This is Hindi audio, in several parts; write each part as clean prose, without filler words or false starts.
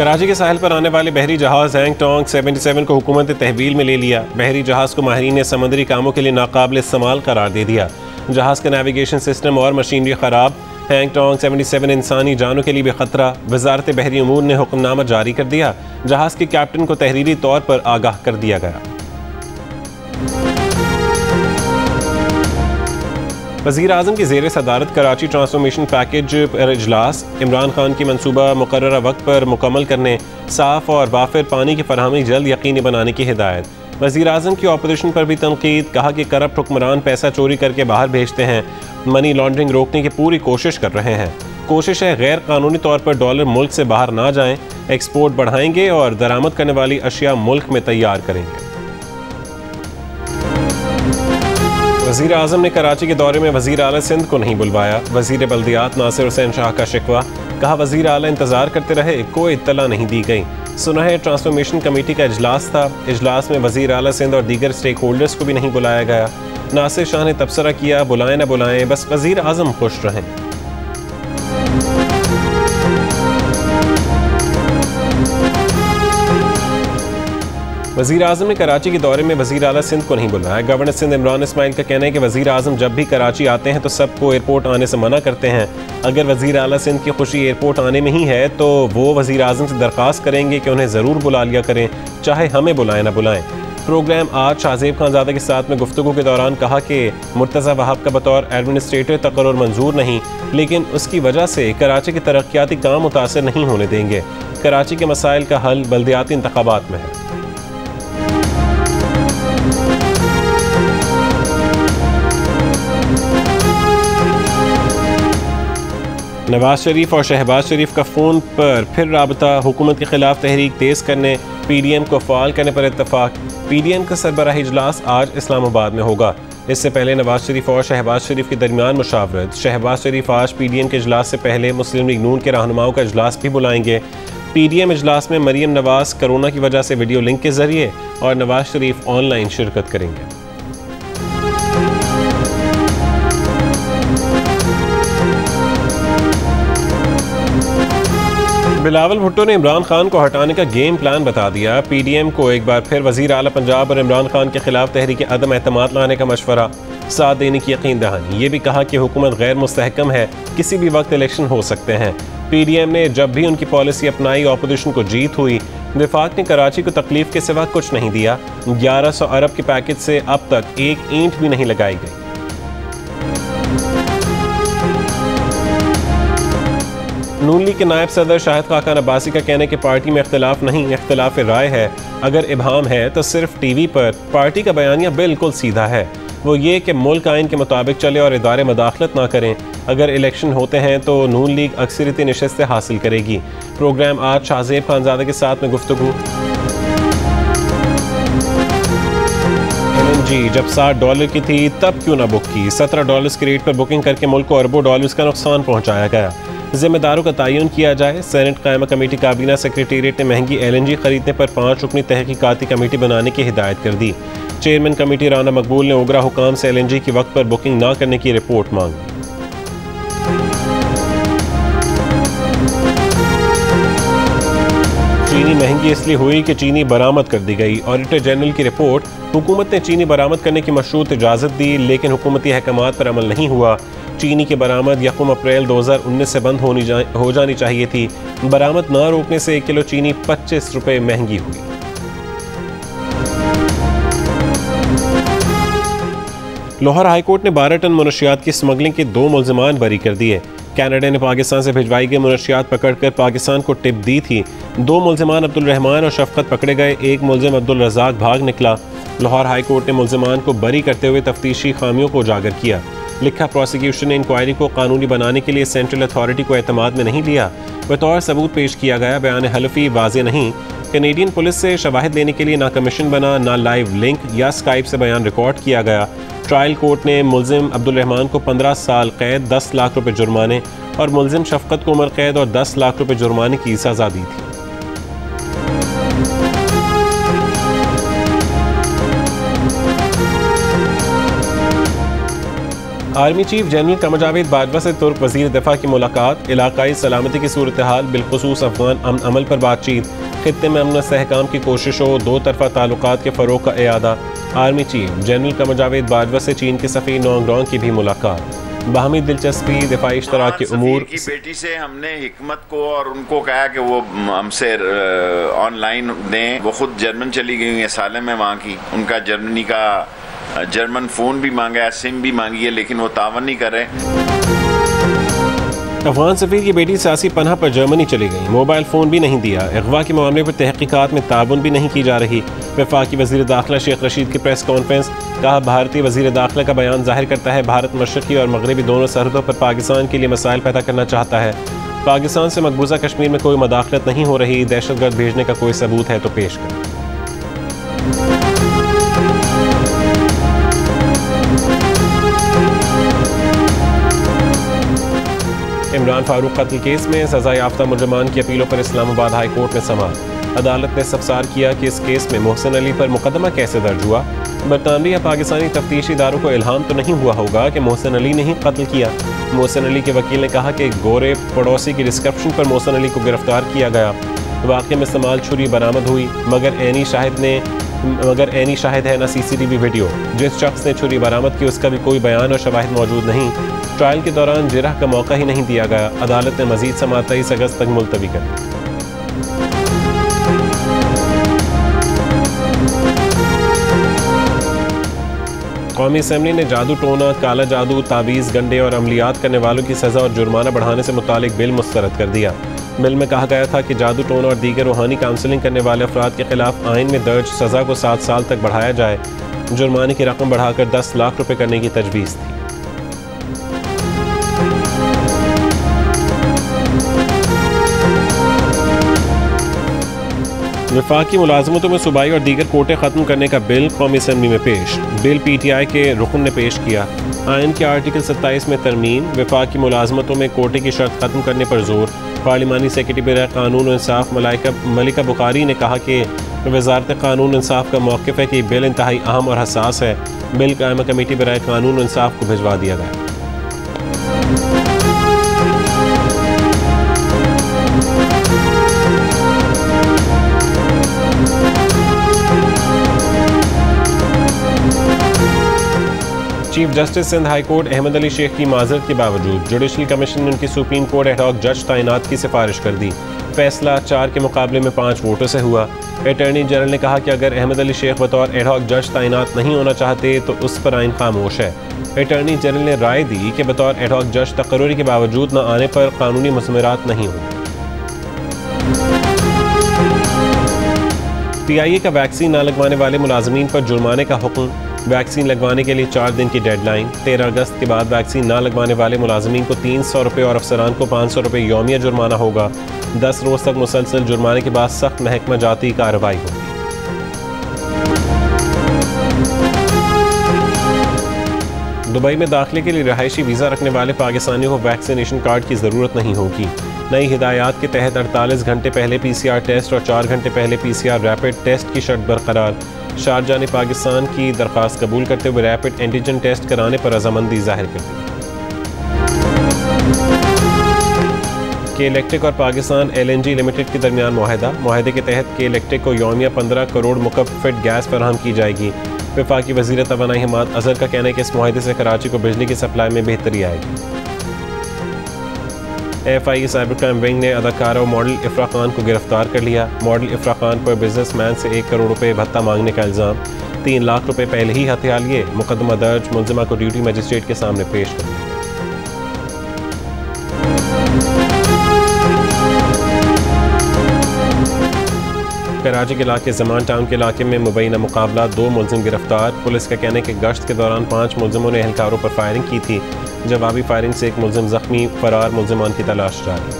कराची के साहिल पर आने वाले बहरी जहाज हैंग टोंग 77 को हुकूमत ने तहवील में ले लिया। बहरी जहाज को माहिरीन ने समुद्री कामों के लिए नाकाबिल इस्तेमाल करार दे दिया। जहाज का नेविगेशन सिस्टम और मशीनरी खराब। हैंग टोंग 77 इंसानी जानों के लिए भी खतरा। वजारत बहरी उमूर ने हुक्मनामा जारी कर दिया। जहाज के कैप्टन को तहरीरी तौर पर आगाह कर दिया गया। वज़ीर आज़म की ज़ेर सदारत कराची ट्रांसफॉर्मेशन पैकेज पर इजलास। इमरान खान की मनसूबा मुकर्ररा वक्त पर मुकम्मल करने, साफ़ और वाफिर पानी की फरहमी जल्द यकीनी बनाने की हिदायत। वज़ीर आज़म की अपोजिशन पर भी तनकीद। कहा कि करप्ट हुक्मरान पैसा चोरी करके बाहर भेजते हैं, मनी लॉन्ड्रिंग रोकने की पूरी कोशिश कर रहे हैं। कोशिश है गैर कानूनी तौर पर डॉलर मुल्क से बाहर ना जाएं। एक्सपोर्ट बढ़ाएंगे और दरामद करने वाली अशिया मुल्क में तैयार करेंगे। वज़ीर आज़म ने कराची के दौरे में वज़ीर आला सिंध को नहीं बुलवाया। वज़ीर बल्दियात नासिर हुसैन शाह का शिकवा। कहा वज़ीर आला इंतज़ार करते रहे, कोई इत्तला नहीं दी गई। सुना है ट्रांसफॉर्मेशन कमेटी का इजलास था। इजलास में वज़ीर आला सिंध और दीगर स्टेक होल्डर्स को भी नहीं बुलाया गया। नासिर शाह ने तबसरा किया, बुलाएं न बुलाएं, बस वज़ीर आज़म खुश रहें। वज़ीर आज़म ने कराची के दौरे में वज़ीर आला सिंध को नहीं बुलाया। गवर्नर सिंध इमरान इस्माइल का कहना है कि वज़ीर आज़म जब भी कराची आते हैं तो सबको एयरपोर्ट आने से मना करते हैं। अगर वज़ीर आला सिंध की खुशी एयरपोर्ट आने में ही है तो वो वज़ीर आज़म से दरख्वास्त करेंगे कि उन्हें ज़रूर बुला लिया करें, चाहे हमें बुलाएं ना बुलाएं। प्रोग्राम आज शाहजेब खानज़ादा के साथ में गुफ्तगू के दौरान कहा कि मुर्तज़ा वहाब का बतौर एडमिनिस्ट्रेटर तकर्रुर मंजूर नहीं, लेकिन उसकी वजह से कराची के तरक्याती काम मुतासर नहीं होने देंगे। कराची के मसाइल का हल बल्दियाती इंतखाबात में है। नवाज शरीफ और शहबाज शरीफ का फ़ोन पर फिर राबता। हुकूमत के खिलाफ तहरीक तेज़ करने, PDM को फ़ाल करने पर इत्तफाक। PDM का सरबराही इजलास आज इस्लामाबाद में होगा। इससे पहले नवाज शरीफ और शहबाज शरीफ के दरमियान मुशावरत। शहबाज शरीफ आज PDM के इजलास से पहले मुस्लिम लीग नून के रहनुमाओं का इजलास भी बुलाएंगे। PDM इजलास में मरीम नवाज कोरोना की वजह से वीडियो लिंक के जरिए और नवाज शरीफ ऑनलाइन शिरकत करेंगे। बिलावल भुट्टो ने इमरान खान को हटाने का गेम प्लान बता दिया। PDM को एक बार फिर वज़ीर आला पंजाब और इमरान खान के खिलाफ तहरीक अदम एतमाद लाने का मशवरा, साथ देने की यकीन दहानी। ये भी कहा कि हुकूमत गैर मुस्तहकम है, किसी भी वक्त इलेक्शन हो सकते हैं। PDM ने जब भी उनकी पॉलिसी अपनाई ऑपोजिशन को जीत हुई। वफाक ने कराची को तकलीफ के सिवा कुछ नहीं दिया। 1100 अरब के पैकेज से अब तक एक ईंट भी नहीं लगाई गई। नून लीग के नायब सदर शाहिद खाकान अब्बासी का कहना है कि पार्टी में इख्तिलाफ नहीं, इख्तिलाफ राय है। अगर इबहाम है तो सिर्फ TV पर। पार्टी का बयानिया बिल्कुल सीधा है, वो ये कि मुल्क आइन के मुताबिक चले और इदारे मदाखलत ना करें। अगर इलेक्शन होते हैं तो नून लीग अक्सरियती नशस्तें हासिल करेगी। प्रोग्राम आज शाहजेब खानज़ादा के साथ में गुफ्तगू। LNG जब $60 की थी तब क्यों ना बुक की। $17 के रेट पर बुकिंग करके मुल्क को अरबों डॉलर्स का नुकसान पहुँचाया गया। जिम्मेदारों का तयन किया जाए। सेनेट कायमा कमेटी काबीना सेक्रेटेरिएट ने महंगी LNG खरीदने पर 5 रुकनी तहकीकाती कमेटी बनाने की हिदायत कर दी। चेयरमैन कमेटी राना मकबूल ने ओगरा हुकाम से LNG की वक्त पर बुकिंग ना करने की रिपोर्ट मांगी। चीनी महंगी इसलिए हुई कि चीनी बरामद कर दी गई। ऑडिटर जनरल की रिपोर्ट, हुकूमत ने चीनी बरामद करने की मशरूत इजाज़त दी, लेकिन हुकूमती अहकामात पर अमल नहीं हुआ। चीनी की बरामद यकम अप्रैल 2019 से बंद हो जानी चाहिए थी। बरामद ना रोकने से 1 किलो चीनी 25 रुपये महंगी हुई। लाहौर हाईकोर्ट ने 12 टन मुनशियात की स्मगलिंग के 2 मुल्जिमान बरी कर दिए। कनाडा ने पाकिस्तान से भिजवाई गई मुनशियात पकड़कर पाकिस्तान को टिप दी थी। 2 मुल्जिमान अब्दुल रहमान और शफकत पकड़े गए। एक मुल्जिम अब्दुल रज़ाक भाग निकला। लाहौर हाईकोर्ट ने मुल्जिमान को बरी करते हुए तफ्तीशी खामियों को उजागर किया। लिखा, प्रोसिक्यूशन ने इंक्वायरी को कानूनी बनाने के लिए सेंट्रल अथॉरिटी को एतमाद में नहीं लिया। बतौर सबूत पेश किया गया बयान हलफी वाज़े नहीं। कैनेडियन पुलिस से शवाहिद लेने के लिए ना कमीशन बना, ना लाइव लिंक या स्काइप से बयान रिकॉर्ड किया गया। ट्रायल कोर्ट ने मुल्जिम अब्दुल रहमान को 15 साल कैद, 10 लाख रुपए जुर्माने और मुल्जिम शफकत को उम्र कैद और 10 लाख रुपए जुर्माने की सजा दी थी। Army chief general Qamar Javed Bajwa से तुर्क वजीर दिफा की मुलाकात, इलाकाई सलामती की सूरत हाल बिलखुसूस अफगान अमन अमल पर बातचीत, खित्ते में अमन इस्तेहकाम की कोशिशों, दो तरफा ताल्लुकात के फ़रोग़ का इयादा। Army chief general Qamar Javed Bajwa से चीन के सफ़ीर नोंग डोंग की भी मुलाकात, बाहमी दिलचस्पी, दिफाई इश्तराक के उमूर। की बेटी से हमने हिकमत को और उनको कहा कि वो हमसे ऑनलाइन दें। वो खुद जर्मन चली गई हैं, सालम है वहाँ की। उनका जर्मनी का जर्मन फ़ोन भी मांगा है, सिम भी मांगी है, लेकिन वो तावन नहीं कर रहे। अफगान सफ़ीर की बेटी सियासी पनाह पर जर्मनी चली गई, मोबाइल फ़ोन भी नहीं दिया। अगवा के मामले पर तहकीकात में ताउन भी नहीं की जा रही। वफाकी वज़ीर दाखिला शेख रशीद की प्रेस कॉन्फ्रेंस, कहा भारतीय वज़ीर दाखिला का बयान जाहिर करता है भारत मशरक़ी और मगरबी दोनों सरहदों पर पाकिस्तान के लिए मसाइल पैदा करना चाहता है। पाकिस्तान से मकबूजा कश्मीर में कोई मदाखलत नहीं हो रही, दहशतगर्द भेजने का कोई सबूत है तो पेश करें। इमरान फारूक कत्ल केस में सजा याफ्ता मुजरमान की अपीलों पर इस्लामाबाद हाई कोर्ट में समाअत। अदालत ने इस्तफसार किया कि इस केस में मोहसिन अली पर मुकदमा कैसे दर्ज हुआ। बरतानवी या पाकिस्तानी तफ्तीशी इदारों को इल्हाम तो नहीं हुआ होगा कि मोहसिन अली ने ही कत्ल किया। मोहसिन अली के वकील ने कहा कि गोरे पड़ोसी की डिस्क्रिप्शन पर मोहसिन अली को गिरफ्तार किया गया। वाक़े में इस्तेमाल छुरी बरामद हुई, मगर ऐनी शाहिद है न CCTV वीडियो। जिस शख्स ने छुरी बरामद की उसका भी कोई बयान और शवाहिद मौजूद नहीं। ट्रायल के दौरान जिरह का मौका ही नहीं दिया गया। अदालत ने मजीद समाअत 23 अगस्त तक मुलतवी कर दी। कौमी असम्बली ने जादू टोना, काला जादू, तावीज़, गंडे और अमलियात करने वालों की सज़ा और जुर्माना बढ़ाने से मुतालिक बिल मुस्तरद कर दिया। बिल में कहा गया था कि जादू टोना और दीगर रूहानी काउंसलिंग करने वाले अफराद के खिलाफ आइन में दर्ज सज़ा को 7 साल तक बढ़ाया जाए। जुर्माने की रकम बढ़ाकर 10 लाख रुपये करने की तजवीज़ थी। वफाकी मुलाजमतों में सूबाई और दीगर कोटे ख़त्म करने का बिल कौमी असम्बली में पेश। बिल PTI के रुकन ने पेश किया। आइन के आर्टिकल 27 में तरमीम, वफाकी मुलाजमतों में कोटे की शर्त ख़त्म करने पर जोर। पार्लिमानी सेक्रेटरी बराए कानून और इंसाफ मलिका बुखारी ने कहा कि वज़ारत कानून इंसाफ का मौक़िफ़ है कि बिल इंतहाई अहम और हसास है। बिल कायमा कमेटी बराए कानून और इंसाफ को भिजवा दिया गया। Chief justice Sindh high court Ahmed Ali Sheikh की माजरत के बावजूद जुडिशल कमीशन ने उनकी सुप्रीम कोर्ट एडहॉक जज तैनात की सिफारिश कर दी। फैसला 4 के मुकाबले में 5 वोटों से हुआ। अटॉर्नी जनरल ने कहा कि अगर अहमद अली शेख बतौर एडहॉक जज तैनात नहीं होना चाहते तो उस पर आइन खामोश है। अटॉर्नी जनरल ने राय दी कि बतौर एडहॉक जज तकर्री के बावजूद न आने पर कानूनी मुज़मरात नहीं होंगे। PIA का वैक्सीन न लगवाने वाले मुलाजमीन पर जुर्माने का हुक्म। वैक्सीन लगवाने के लिए 4 दिन की डेडलाइन। 13 अगस्त के बाद वैक्सीन न लगवाने वाले मुलाजमीन को 300 रुपये और अफसरान को 500 रुपये यौमिया जुर्माना होगा। 10 रोज़ तक मुसलसल जुर्माने के बाद सख्त महकमा जाती कार्रवाई होगी। दुबई में दाखिले के लिए रहायशी वीज़ा रखने वाले पाकिस्तानियों को वैक्सीनेशन कार्ड की ज़रूरत नहीं होगी। नई हिदायत के तहत 48 घंटे पहले PCR टेस्ट और 4 घंटे पहले PCR रैपिड टेस्ट की शर्त बरकरार। शारजाह ने पाकिस्तान की दरख्वास्त कबूल करते हुए रैपिड एंटीजन टेस्ट कराने पर रजामंदी जाहिर कर दी। के इलेक्ट्रिक और पाकिस्तान LNG लिमिटेड के दरमियान मुआहदे के तहत के इलेक्ट्रिक को यौमिया 15 करोड़ मुकफ़्फ़ित गैस फराहम की जाएगी। वफाकी वज़ीर तवानाई हमाद अज़हर का कहना है कि इस मुआहदे से कराची को बिजली की सप्लाई में बेहतरी आएगी। FIA साइबर क्राइम विंग ने अदाकारा और मॉडल इफ्रा खान को गिरफ्तार कर लिया। मॉडल इफ्रा खान पर बिजनेसमैन से 1 करोड़ रुपए भत्ता मांगने का इल्ज़ाम। 3 लाख रुपए पहले ही हथिया लिए। मुकदमा दर्ज, मुलजिमा को ड्यूटी मजिस्ट्रेट के सामने पेश कर दिया। कराची के इलाके जमान टाउन के इलाके में मुबैना मुकाबला, 2 मुलजिम गिरफ्तार। पुलिस का कहना है कि गश्त के दौरान 5 मुलजिमों ने एहलकारों पर फायरिंग की थी। जवाबी फायरिंग से 1 मुलजिम जख्मी, फरार मुलजिमान की तलाश जारी।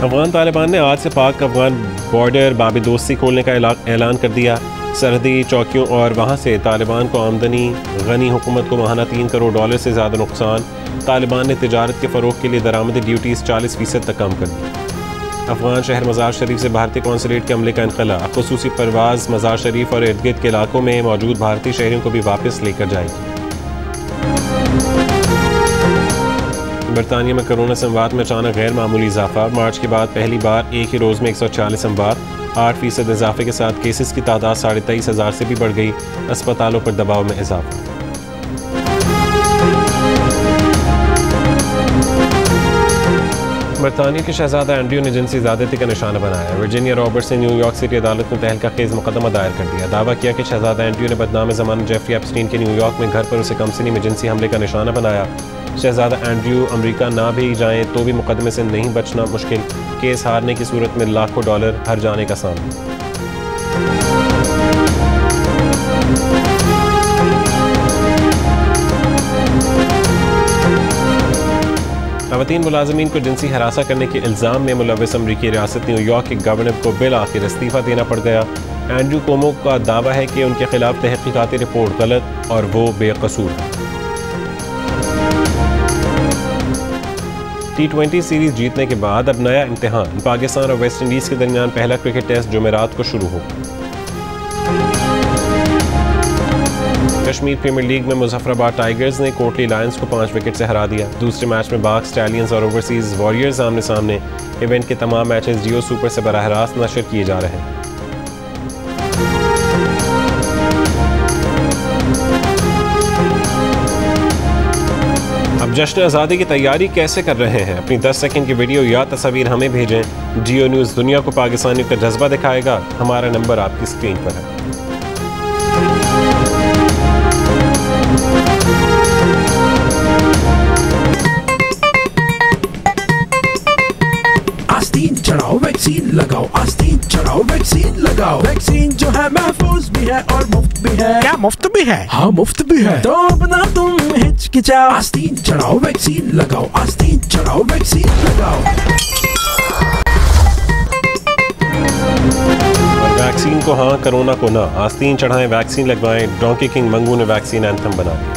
अफगान तालिबान ने आज से पाक अफगान बॉर्डर बाबिदोस्ती खोलने का ऐलान कर दिया। सरहदी चौकियों और वहाँ से तालिबान को आमदनी, गनी हुकूमत को माहाना $3 करोड़ से ज़्यादा नुकसान। तालिबान ने तिजारत के फ़रोग़ के लिए दरामदी ड्यूटीज़ 40% तक कम कर दी। अफगान शहर मज़ार शरीफ से भारतीय कौंसलेट के अमले का इनखला। ख़ुसूसी परवाज़ मज़ार शरीफ और इर्द गिर्द के इलाकों में मौजूद भारतीय शहरियों को भी वापस लेकर जाएगी। बरतानिया में कोरोना से अमवात में अचानक गैर मामूली इजाफा। मार्च के बाद पहली बार एक ही रोज़ में 140 अमवात। 8% इजाफे के साथ केसेस की तादाद 23,500 से भी बढ़ गई। अस्पतालों पर दबाव में इजाफा। बरतानिया के शहजादा एंड्रयू ने जिनसी ज़्यादती का निशाना बनाया। वर्जीनिया रॉबर्ट्स ने न्यूयॉर्क सिटी अदालत में तहलका खेज मुकदमा दायर कर दिया। दावा किया कि शहजादा एंड्रयू ने बदनाम ज़माना जेफरी एप्स्टीन के न्यूयॉर्क में घर पर उसे कंपनी में जिनसी हमले का निशाना बनाया। शहजादा एंड्रयू अमेरिका ना भी जाएं तो भी मुकदमे से नहीं बचना मुश्किल। केस हारने की सूरत में लाखों डॉलर हर जाने का सामना। ख़वातीन मुलाज़मीन को जिनसी हरासा करने के इल्ज़ाम में मुलव्वस अमरीकी रियासत न्यूयॉर्क के गवर्नर को बिल आखिर इस्तीफ़ा देना पड़ गया। एंड्रयू कोमो का दावा है कि उनके खिलाफ तहक़ीक़ाती रिपोर्ट गलत और वो बेकसूर है। T20 सीरीज़ जीतने के बाद अब नया इम्तिहान। पाकिस्तान और वेस्ट इंडीज़ के दरमियान पहला क्रिकेट टेस्ट जुमेरात को शुरू होगा। कश्मीर प्रीमियर लीग में मुजफ्फराबाद टाइगर्स ने कोटली लायंस को 5 विकेट से हरा दिया। दूसरे मैच में बाग स्टैलियंस और ओवरसीज वॉरियर्स आमने सामने। इवेंट के तमाम मैचेस जियो सुपर से बराह रास्त नशर किए जा रहे हैं। अब जश्न आज़ादी की तैयारी कैसे कर रहे हैं? अपनी 10 सेकंड की वीडियो या तस्वीर हमें भेजें। जियो न्यूज़ दुनिया को पाकिस्तानियों का जज्बा दिखाएगा। हमारा नंबर आपकी स्क्रीन पर है। आस्तीन चढ़ाओ वैक्सीन लगाओ, आस्तीन चढ़ाओ वैक्सीन लगाओ। वैक्सीन जो है महफूज भी है और मुफ्त भी है। क्या मुफ्त भी है? हाँ मुफ्त भी है। तो अब ना तुम हिचकिचाओ, आस्तीन चढ़ाओ वैक्सीन लगाओ, आस्तीन चढ़ाओ वैक्सीन लगाओ। और वैक्सीन को हाँ, कोरोना को ना। आस्तीन चढ़ाएं, वैक्सीन लगवाएं। डोंकी किंग मंगू ने वैक्सीन एंथम बना दिया।